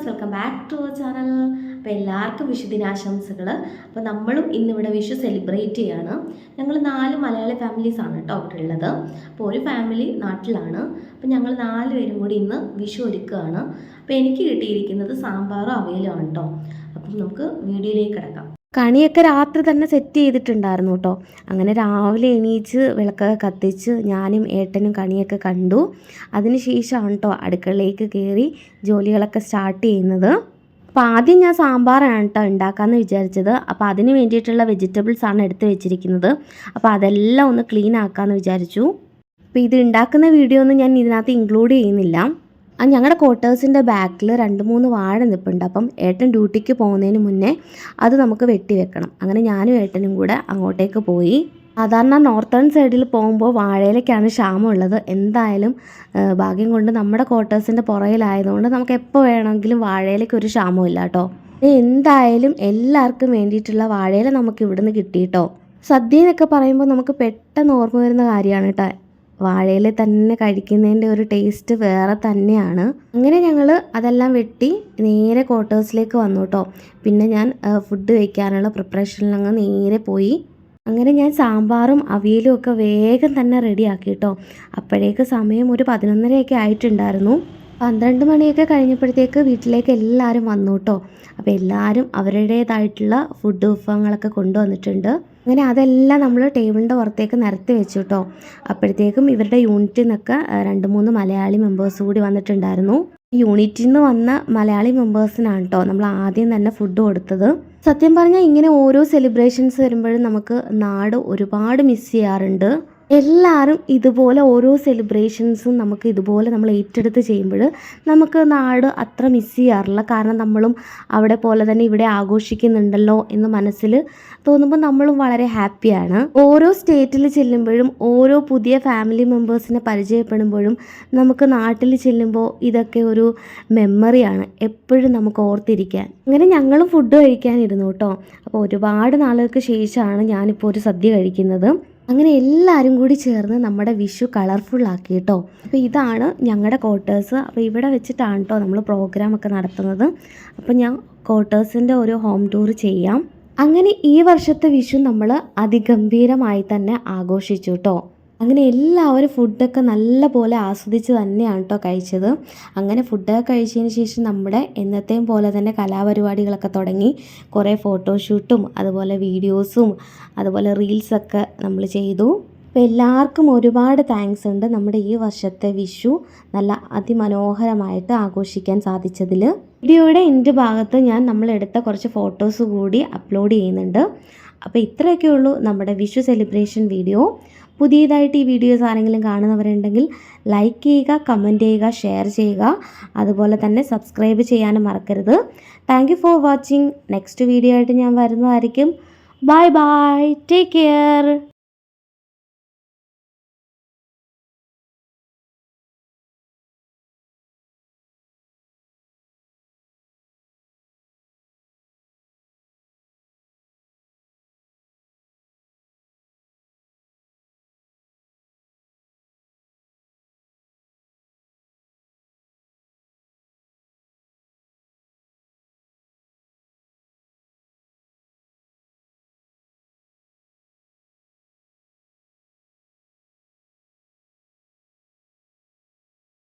Welcome back to our channel. അപ്പോൾ എല്ലാവർക്കും വിഷുദിനാശംസകൾ. അപ്പോൾ നമ്മളും ഇന്നിവിടെ വിഷു സെലിബ്രേറ്റ് ചെയ്യാണ്. ഞങ്ങൾ 4 മലയാളി ഫാമിലീസാണ് കേട്ടോ അവിടെ ഉള്ളത്. അപ്പോൾ ഒരു ഫാമിലി നാട്ടിലാണ്. അപ്പോൾ ഞങ്ങൾ 4 പേരും കൂടി ഇന്ന് വിഷു ഒരുക്കുകയാണ്. അപ്പോൾ എനിക്ക് കിട്ടിയിരിക്കുന്നത് സാമ്പാറും അവിയലുമാണ് കേട്ടോ. അപ്പം നമുക്ക് വീഡിയോയിലേക്ക് കിടക്കാം. കണിയൊക്കെ രാത്രി തന്നെ സെറ്റ് ചെയ്തിട്ടുണ്ടായിരുന്നു കേട്ടോ. അങ്ങനെ രാവിലെ എണീച്ച് വിളക്കൊക്കെ കത്തിച്ച് ഞാനും ഏട്ടനും കണിയൊക്കെ കണ്ടു. അതിന് ശേഷമാണ് കേട്ടോ അടുക്കളയിലേക്ക് കയറി ജോലികളൊക്കെ സ്റ്റാർട്ട് ചെയ്യുന്നത്. അപ്പോൾ ആദ്യം ഞാൻ സാമ്പാറാണ് കേട്ടോ ഉണ്ടാക്കാമെന്ന് വിചാരിച്ചത്. അപ്പോൾ അതിന് വേണ്ടിയിട്ടുള്ള വെജിറ്റബിൾസാണ് എടുത്ത് വെച്ചിരിക്കുന്നത്. അപ്പോൾ അതെല്ലാം ഒന്ന് ക്ലീൻ ആക്കാമെന്ന് വിചാരിച്ചു. അപ്പോൾ ഇത് ഉണ്ടാക്കുന്ന വീഡിയോ ഒന്നും ഞാൻ ഇതിനകത്ത് ഇൻക്ലൂഡ് ചെയ്യുന്നില്ല. ഞങ്ങളുടെ ക്വാർട്ടേഴ്സിൻ്റെ ബാക്കിൽ 2-3 വാഴ നിൽപ്പുണ്ട്. അപ്പം ഏട്ടൻ ഡ്യൂട്ടിക്ക് പോകുന്നതിന് മുന്നേ അത് നമുക്ക് വെട്ടി വെക്കണം. അങ്ങനെ ഞാനും ഏട്ടനും കൂടെ അങ്ങോട്ടേക്ക് പോയി. സാധാരണ നോർത്തേൺ സൈഡിൽ പോകുമ്പോൾ വാഴയിലേക്കാണ് ക്ഷാമമുള്ളത്. എന്തായാലും ഭാഗ്യം കൊണ്ട് നമ്മുടെ ക്വാർട്ടേഴ്സിൻ്റെ പുറകിലായതുകൊണ്ട് നമുക്ക് എപ്പോൾ വേണമെങ്കിലും വാഴയിലേക്ക് ഒരു ക്ഷാമമില്ല കേട്ടോ. എന്തായാലും എല്ലാവർക്കും വേണ്ടിയിട്ടുള്ള വാഴയില നമുക്ക് ഇവിടുന്ന് കിട്ടി കേട്ടോ. സദ്യ എന്നൊക്കെ പറയുമ്പോൾ നമുക്ക് പെട്ടെന്ന് ഓർമ്മ വരുന്ന കാര്യമാണ് കേട്ടോ. വാഴയില തന്നെ കഴിക്കുന്നതിൻ്റെ ഒരു ടേസ്റ്റ് വേറെ തന്നെയാണ്. അങ്ങനെ ഞങ്ങൾ അതെല്ലാം വെട്ടി നേരെ ക്വാർട്ടേഴ്സിലേക്ക് വന്നു കേട്ടോ. പിന്നെ ഞാൻ ഫുഡ് വയ്ക്കാനുള്ള പ്രിപ്പറേഷനിലങ്ങ് നേരെ പോയി. അങ്ങനെ ഞാൻ സാമ്പാറും അവിയലും ഒക്കെ വേഗം തന്നെ റെഡിയാക്കി കേട്ടോ. അപ്പോഴേക്ക് സമയം ഒരു 11:30 ആയിട്ടുണ്ടായിരുന്നു. 12 മണിയൊക്കെ കഴിഞ്ഞപ്പോഴത്തേക്ക് വീട്ടിലേക്ക് എല്ലാവരും വന്നു കേട്ടോ. അപ്പോൾ എല്ലാവരും അവരുടേതായിട്ടുള്ള ഫുഡ് വിഭവങ്ങളൊക്കെ കൊണ്ടുവന്നിട്ടുണ്ട്. അങ്ങനെ അതെല്ലാം നമ്മൾ ടേബിളിൻ്റെ പുറത്തേക്ക് നിരത്തി വെച്ചു കേട്ടോ. അപ്പോഴത്തേക്കും ഇവരുടെ യൂണിറ്റിൽ നിന്നൊക്കെ 2-3 മലയാളി മെമ്പേഴ്സ് കൂടി വന്നിട്ടുണ്ടായിരുന്നു. യൂണിറ്റിൽ നിന്ന് വന്ന മലയാളി മെമ്പേഴ്സിനാണ് കേട്ടോ നമ്മൾ ആദ്യം തന്നെ ഫുഡ് കൊടുത്തത്. സത്യം പറഞ്ഞാൽ ഇങ്ങനെ ഓരോ സെലിബ്രേഷൻസ് വരുമ്പോഴും നമുക്ക് നാട് ഒരുപാട് മിസ് ചെയ്യാറുണ്ട്. എല്ലാവരും ഇതുപോലെ ഓരോ സെലിബ്രേഷൻസും നമുക്ക് ഇതുപോലെ നമ്മൾ ഏറ്റെടുത്ത് ചെയ്യുമ്പോൾ നമുക്ക് നാട് അത്ര മിസ് ചെയ്യാറില്ല. കാരണം നമ്മളും അവിടെ പോലെ തന്നെ ഇവിടെ ആഘോഷിക്കുന്നുണ്ടല്ലോ എന്ന് മനസ്സിൽ തോന്നുമ്പോൾ നമ്മളും വളരെ ഹാപ്പിയാണ്. ഓരോ സ്റ്റേറ്റിൽ ചെല്ലുമ്പോഴും ഓരോ പുതിയ ഫാമിലി മെമ്പേഴ്സിനെ പരിചയപ്പെടുമ്പോഴും നമുക്ക് നാട്ടിൽ ചെല്ലുമ്പോൾ ഇതൊക്കെ ഒരു മെമ്മറിയാണ് എപ്പോഴും നമുക്ക് ഓർത്തിരിക്കാൻ. അങ്ങനെ ഞങ്ങളും ഫുഡ് കഴിക്കാനിരുന്നു കേട്ടോ. അപ്പോൾ ഒരുപാട് നാളുകൾക്ക് ശേഷമാണ് ഞാനിപ്പോൾ ഒരു സദ്യ കഴിക്കുന്നത്. അങ്ങനെ എല്ലാവരും കൂടി ചേർന്ന് നമ്മുടെ വിഷു കളർഫുള്ളാക്കി കേട്ടോ. അപ്പോൾ ഇതാണ് ഞങ്ങളുടെ ക്വാർട്ടേഴ്സ്. അപ്പോൾ ഇവിടെ വെച്ചിട്ടാണ് കേട്ടോ നമ്മൾ പ്രോഗ്രാമൊക്കെ നടത്തുന്നത്. അപ്പോൾ ഞാൻ ക്വാർട്ടേഴ്സിൻ്റെ ഒരു ഹോം ടൂർ ചെയ്യാം. അങ്ങനെ ഈ വർഷത്തെ വിഷു നമ്മൾ അതിഗംഭീരമായി തന്നെ ആഘോഷിച്ചു കേട്ടോ. അങ്ങനെ എല്ലാവരും ഫുഡൊക്കെ നല്ല പോലെ ആസ്വദിച്ച് തന്നെയാണ് കേട്ടോ കഴിച്ചത്. അങ്ങനെ ഫുഡൊക്കെ കഴിച്ചതിന് ശേഷം നമ്മുടെ എന്നത്തെയും പോലെ തന്നെ കലാപരിപാടികളൊക്കെ തുടങ്ങി. കുറേ ഫോട്ടോഷൂട്ടും അതുപോലെ വീഡിയോസും അതുപോലെ റീൽസൊക്കെ നമ്മൾ ചെയ്തു. അപ്പോൾ എല്ലാവർക്കും ഒരുപാട് താങ്ക്സ് ഉണ്ട് നമ്മുടെ ഈ വർഷത്തെ വിഷു നല്ല അതിമനോഹരമായിട്ട് ആഘോഷിക്കാൻ സാധിച്ചതിൽ. വീഡിയോയുടെ എൻ്റെ ഭാഗത്ത് ഞാൻ നമ്മളെടുത്ത കുറച്ച് ഫോട്ടോസ് കൂടി അപ്ലോഡ് ചെയ്യുന്നുണ്ട്. അപ്പോൾ ഇത്രയൊക്കെ ഉള്ളൂ നമ്മുടെ വിഷു സെലിബ്രേഷൻ വീഡിയോ. പുതിയതായിട്ട് ഈ വീഡിയോസ് ആരെങ്കിലും കാണുന്നവരുണ്ടെങ്കിൽ ലൈക്ക് ചെയ്യുക, കമൻറ്റ് ചെയ്യുക, ഷെയർ ചെയ്യുക. അതുപോലെ തന്നെ സബ്സ്ക്രൈബ് ചെയ്യാനും മറക്കരുത്. Thank you for watching. Next video ആയിട്ട് ഞാൻ വരുന്നതായിരിക്കും. Bye bye, take care.